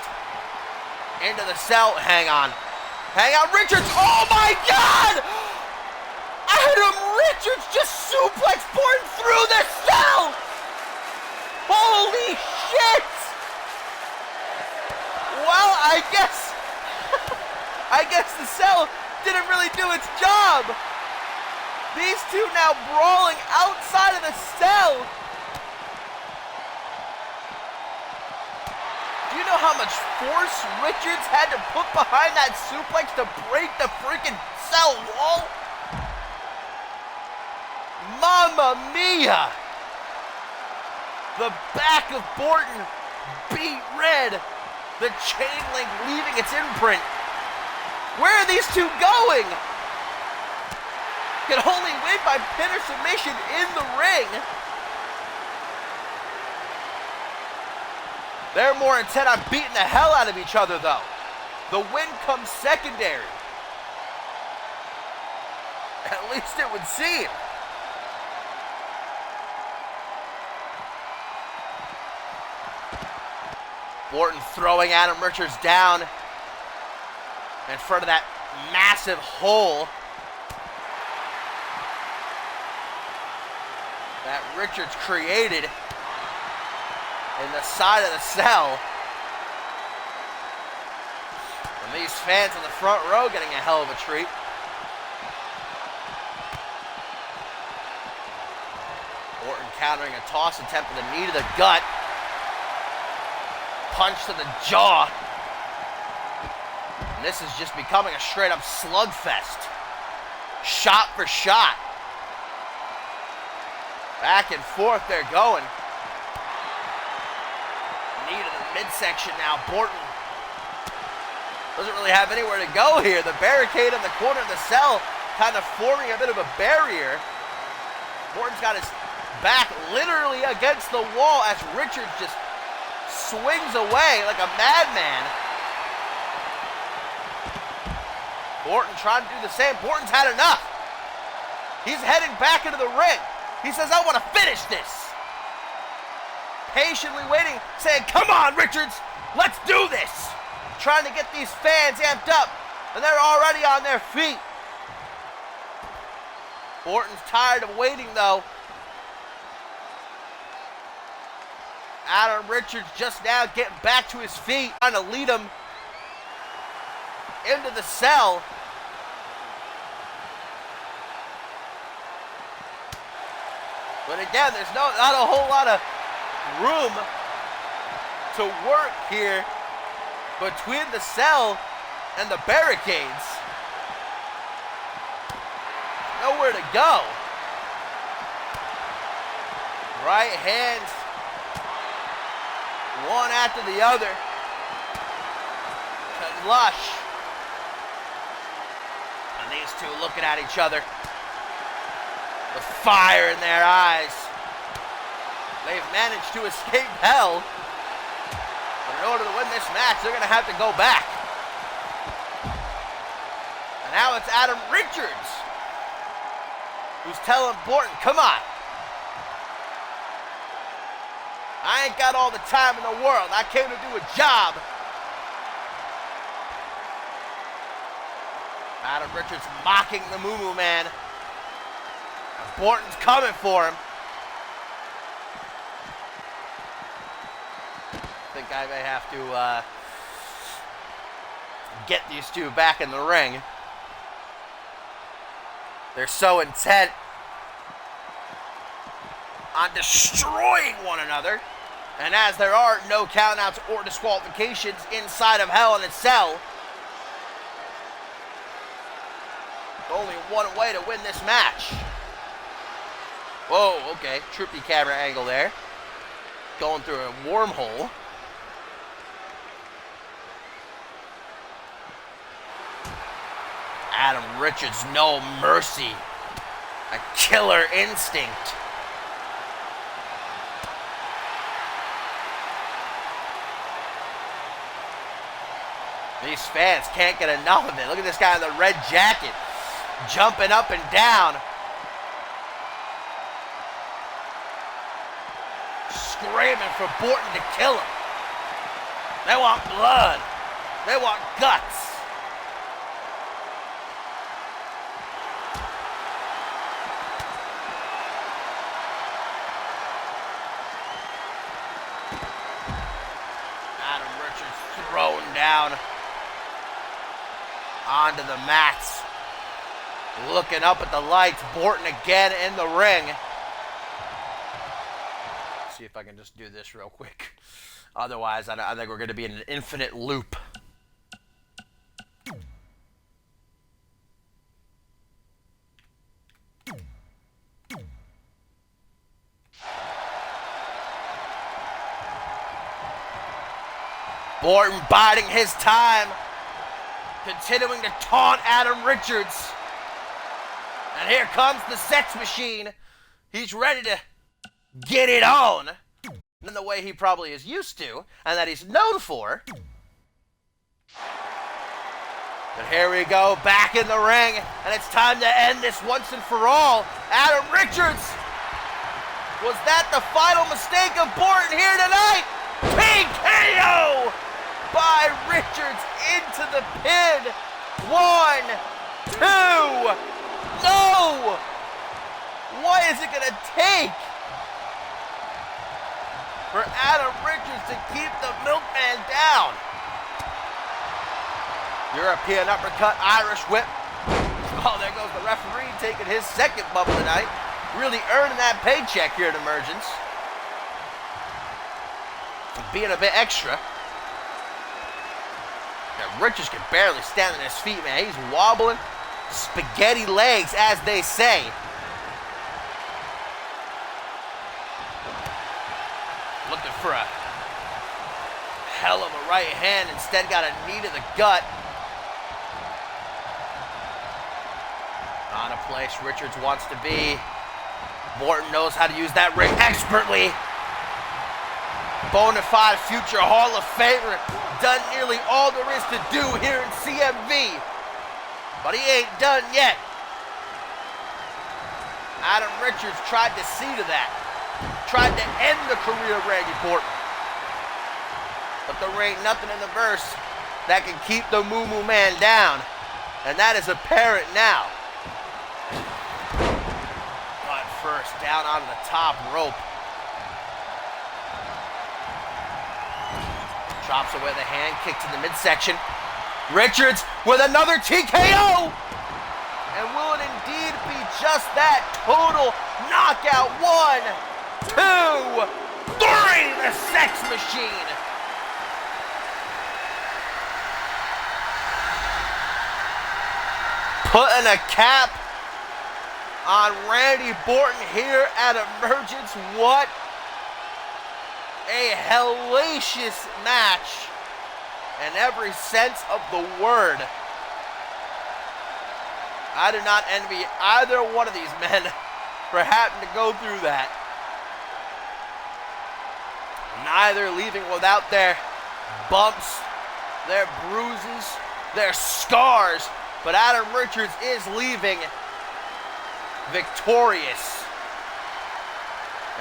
Into the cell. Hang on. Hang on, Richards. Oh my God! Adam Richards just suplexed Borton through the cell! Holy shit! Well, I guess the cell didn't really do its job. These two now brawling outside of the cell. Do you know how much force Richards had to put behind that suplex to break the freaking cell wall? Mamma mia! The back of Borton beat red. The chain link leaving its imprint. Where are these two going? Can only win by pin or submission in the ring. They're more intent on beating the hell out of each other, though. The win comes secondary. At least it would seem. Borton throwing Adam Richards down in front of that massive hole that Richards created in the side of the cell. And these fans in the front row getting a hell of a treat. Borton countering a toss attempt with a knee to the gut. Punch to the jaw. And this is just becoming a straight up slugfest. Shot for shot. Back and forth they're going. Knee to the midsection now. Borton doesn't really have anywhere to go here. The barricade in the corner of the cell kind of forming a bit of a barrier. Borton's got his back literally against the wall as Richards just swings away like a madman. Borton trying to do the same. Borton's had enough. He's heading back into the ring. He says, I want to finish this. Patiently waiting, saying, come on, Richards, let's do this. Trying to get these fans amped up, and they're already on their feet. Borton's tired of waiting, though. Adam Richards just now getting back to his feet, trying to lead him into the cell. But again, there's not a whole lot of room to work here between the cell and the barricades. Nowhere to go. Right hands, one after the other. To Lush. And these two looking at each other. The fire in their eyes. They've managed to escape hell. But in order to win this match, they're going to have to go back. And now it's Adam Richards who's telling Borton, come on. I ain't got all the time in the world. I came to do a job. Adam Richards mocking the Moo Moo Man. And Borton's coming for him. I think I may have to get these two back in the ring. They're so intent on destroying one another. And as there are no countouts or disqualifications inside of Hell in a Cell, only one way to win this match. Whoa, okay. Trippy camera angle there. Going through a wormhole. Adam Richards, no mercy. A killer instinct. These fans can't get enough of it. Look at this guy in the red jacket. Jumping up and down. Screaming for Borton to kill him. They want blood. They want guts. Adam Richards thrown down onto the mats. Looking up at the lights. Borton again in the ring. See if I can just do this real quick. Otherwise, I think we're going to be in an infinite loop. Borton biding his time. Continuing to taunt Adam Richards. And here comes the sex machine. He's ready to get it on in the way he probably is used to and that he's known for. But here we go, back in the ring, and it's time to end this once and for all. Adam Richards, was that the final mistake of Borton here tonight? PKO by Richards into the pin. 1, 2, no! What is it gonna take for Adam Richards to keep the milkman down? European uppercut, Irish whip. Oh, there goes the referee taking his second bump tonight. Really earning that paycheck here at Emergence. Being a bit extra. Now, Richards can barely stand on his feet, man. He's wobbling. Spaghetti legs, as they say. Looking for a hell of a right hand. Instead got a knee to the gut. Not a place Richards wants to be. Borton knows how to use that ring expertly. Bonafide future Hall of Famer. Done nearly all there is to do here in CMV. But he ain't done yet. Adam Richards tried to see to that. Tried to end the career of Randy Borton. But there ain't nothing in the verse that can keep the Moo Moo Man down. And that is apparent now. But first, down onto the top rope. Chops away the hand, kick to the midsection. Richards with another TKO! And will it indeed be just that? Total knockout. 1, 2, 3! The sex machine! Putting a cap on Randy Borton here at Emergence. What a hellacious match in every sense of the word. I do not envy either one of these men for having to go through that. Neither leaving without their bumps, their bruises, their scars. But Adam Richards is leaving victorious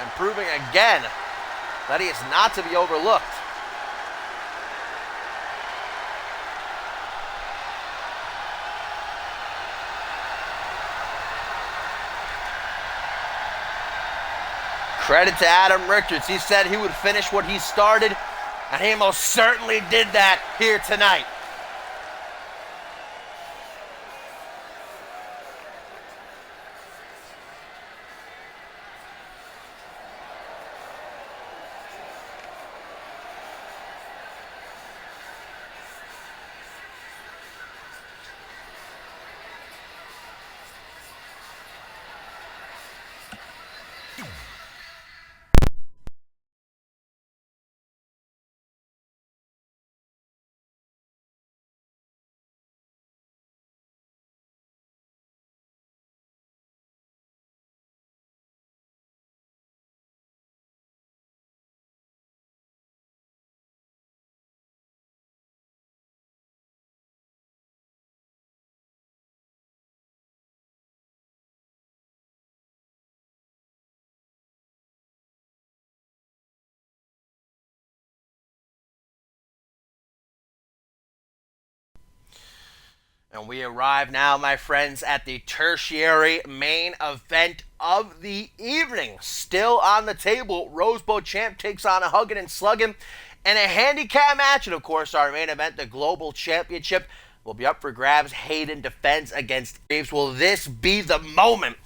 and proving again that he is not to be overlooked. Credit to Adam Richards. He said he would finish what he started, and he most certainly did that here tonight. And we arrive now, my friends, at the tertiary main event of the evening. Still on the table, Rose Bowl champ takes on a hugging and slugging and a handicap match. And, of course, our main event, the Global Championship, will be up for grabs. Hayden defends against Reeves. Will this be the moment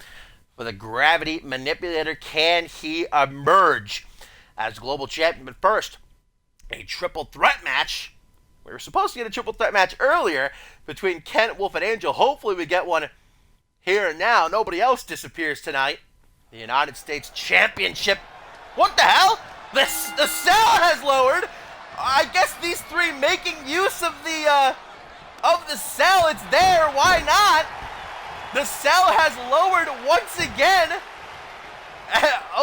for the Gravity Manipulator? Can he emerge as Global Champion? But first, a triple threat match. We were supposed to get a triple threat match earlier between Kent, Wolf, and Angel. Hopefully we get one here and now. Nobody else disappears tonight. The United States Championship. What the hell? The cell has lowered. I guess these three making use of the cell. It's there. Why not? The cell has lowered once again.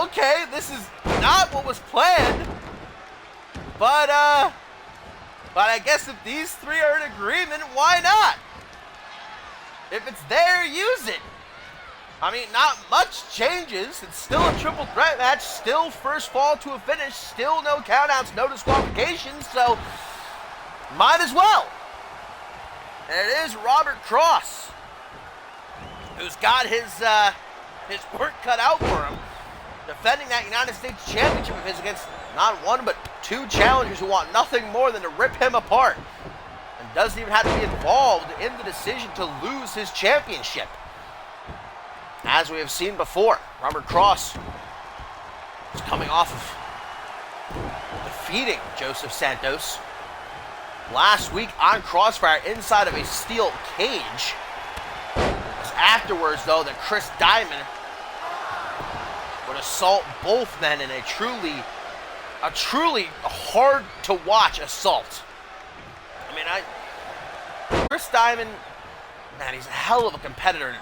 Okay, this is not what was planned. But I guess if these three are in agreement, why not? If it's there, use it. I mean, not much changes. It's still a triple threat match. Still first fall to a finish. Still no countouts, no disqualifications. So, might as well. And it is Robert Cross, who's got his work cut out for him, defending that United States Championship of his against not one, but two challengers who want nothing more than to rip him apart, and doesn't even have to be involved in the decision to lose his championship. As we have seen before, Robert Cross is coming off of defeating Joseph Santos last week on Crossfire inside of a steel cage. As afterwards, though, that Chris Diamond would assault both men in a truly hard to watch assault. I mean, Chris Diamond, man, he's a hell of a competitor.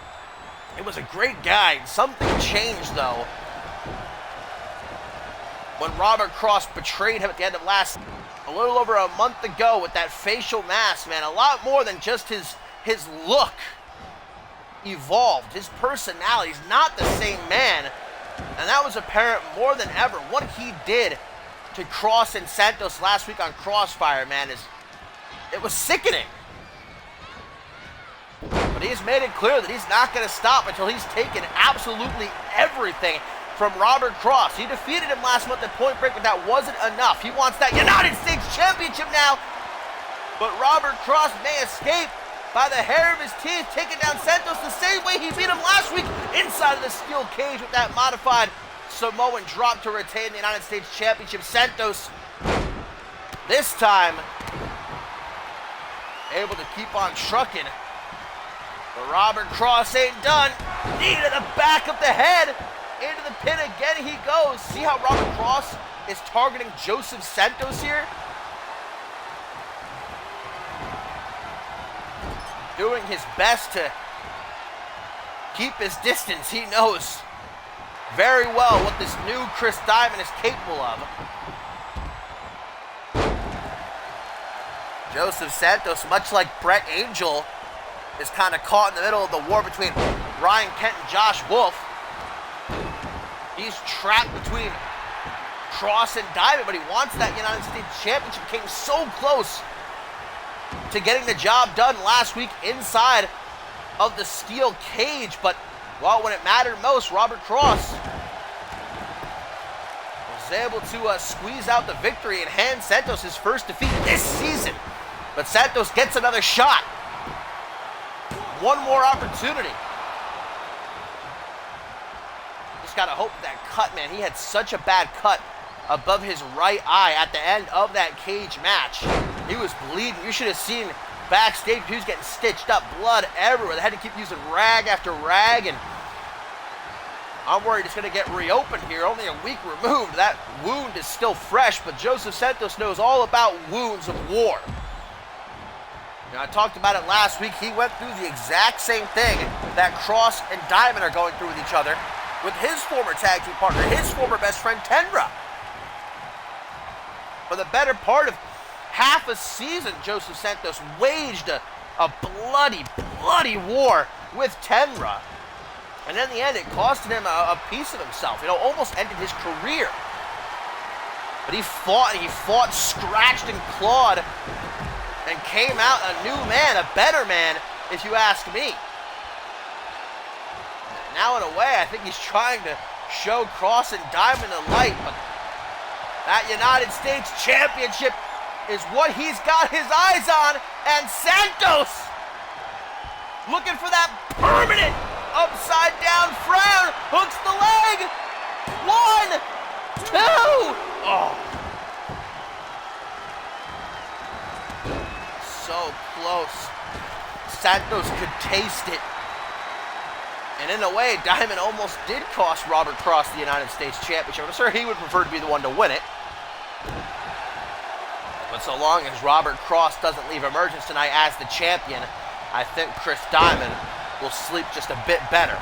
It was a great guy. Something changed, though, when Robert Cross betrayed him at the end of a little over a month ago with that facial mask, man. A lot more than just his look evolved. His personality is not the same man, and that was apparent more than ever. What he did to Cross and Santos last week on Crossfire, man, it was sickening. But he's made it clear that he's not going to stop until he's taken absolutely everything from Robert Cross. He defeated him last month at Point Break, but that wasn't enough. He wants that United States Championship now. But Robert Cross may escape by the hair of his teeth, taking down Santos the same way he beat him last week inside of the steel cage with that modified Samoan drop to retain the United States Championship. Santos, this time, able to keep on trucking. But Robert Cross ain't done. Knee to the back of the head. Into the pin again he goes. See how Robert Cross is targeting Joseph Santos here? Doing his best to keep his distance. He knows very well what this new Chris Diamond is capable of. Joseph Santos, much like Brett Angel, is kind of caught in the middle of the war between Ryan Kent and Josh Wolf. He's trapped between Cross and Diamond, but he wants that United States Championship. Came so close to getting the job done last week inside of the steel cage, but well, when it mattered most, Robert Cross was able to squeeze out the victory and hand Santos his first defeat this season. But Santos gets another shot. One more opportunity. Just gotta hope that cut, man. He had such a bad cut above his right eye at the end of that cage match. He was bleeding. You should have seen backstage. He was getting stitched up, blood everywhere. They had to keep using rag after rag, and I'm worried it's going to get reopened here. Only a week removed. That wound is still fresh, but Joseph Santos knows all about wounds of war. You know, I talked about it last week. He went through the exact same thing that Cross and Diamond are going through with each other, with his former tag team partner, his former best friend, Tenra. For the better part of half a season, Joseph Santos waged a bloody war with Tenra. And in the end, it costed him a piece of himself. You know, almost ended his career. But he fought, scratched and clawed, and came out a new man, a better man, if you ask me. Now, in a way, I think he's trying to show Cross and Diamond a light, but that United States Championship is what he's got his eyes on, and Santos looking for that permanent upside-down frown, hooks the leg, 1, 2, oh. So close. Santos could taste it. And in a way, Diamond almost did cost Robert Cross the United States Championship. I'm sure he would prefer to be the one to win it. But so long as Robert Cross doesn't leave Emergence tonight as the champion, I think Chris Diamond will sleep just a bit better.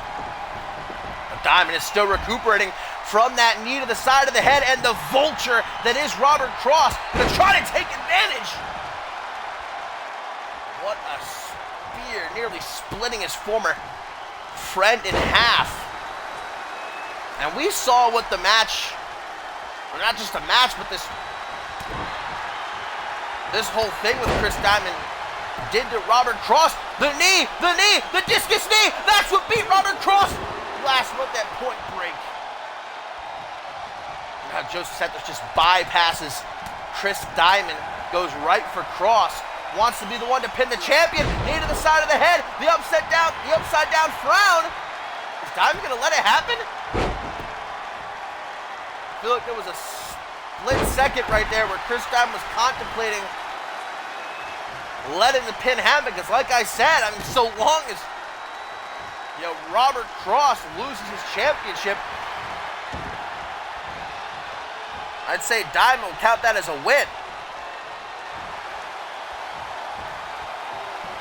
But Diamond is still recuperating from that knee to the side of the head, and the vulture that is Robert Cross to try to take advantage. What a spear, nearly splitting his former friend in half. And we saw what the match, or not just a match, but this whole thing with Chris Diamond did to Robert Cross. The knee, the discus knee, that's what beat Robert Cross last month at Point Break. Now Joseph Santos just bypasses Chris Diamond, goes right for Cross. Wants to be the one to pin the champion. Knee to the side of the head. The upside down frown. Is Diamond gonna let it happen? I feel like there was a split second right there where Chris Diamond was contemplating letting the pin happen, because like I said, I mean, so long as Robert Cross loses his championship, I'd say Diamond will count that as a win.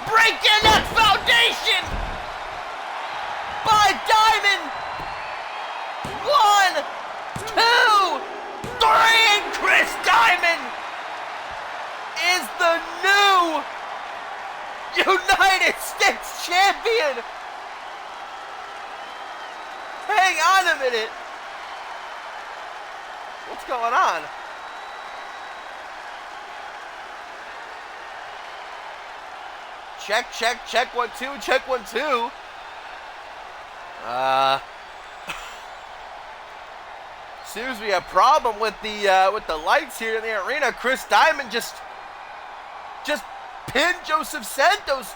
Breaking that foundation by Diamond. 1, 2, 3, and Chris Diamond is the new United States champion. Hang on a minute. What's going on? Check, 1, 2, check, 1, 2. Seems to be a problem with the lights here in the arena. Chris Diamond just pinned Joseph Santos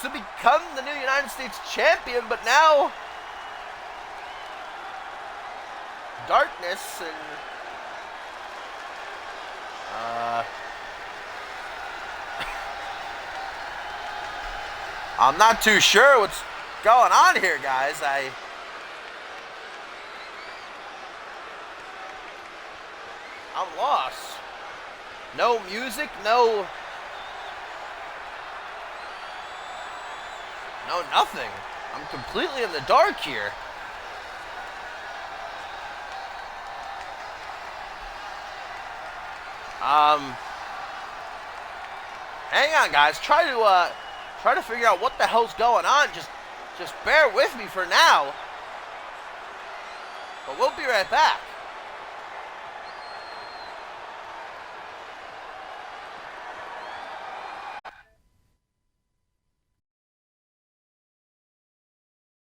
to become the new United States champion, but now darkness and I'm not too sure what's going on here, guys. I'm lost. No music, no nothing. I'm completely in the dark here. Hang on, guys. Try to figure out what the hell's going on. Just bear with me for now. But we'll be right back.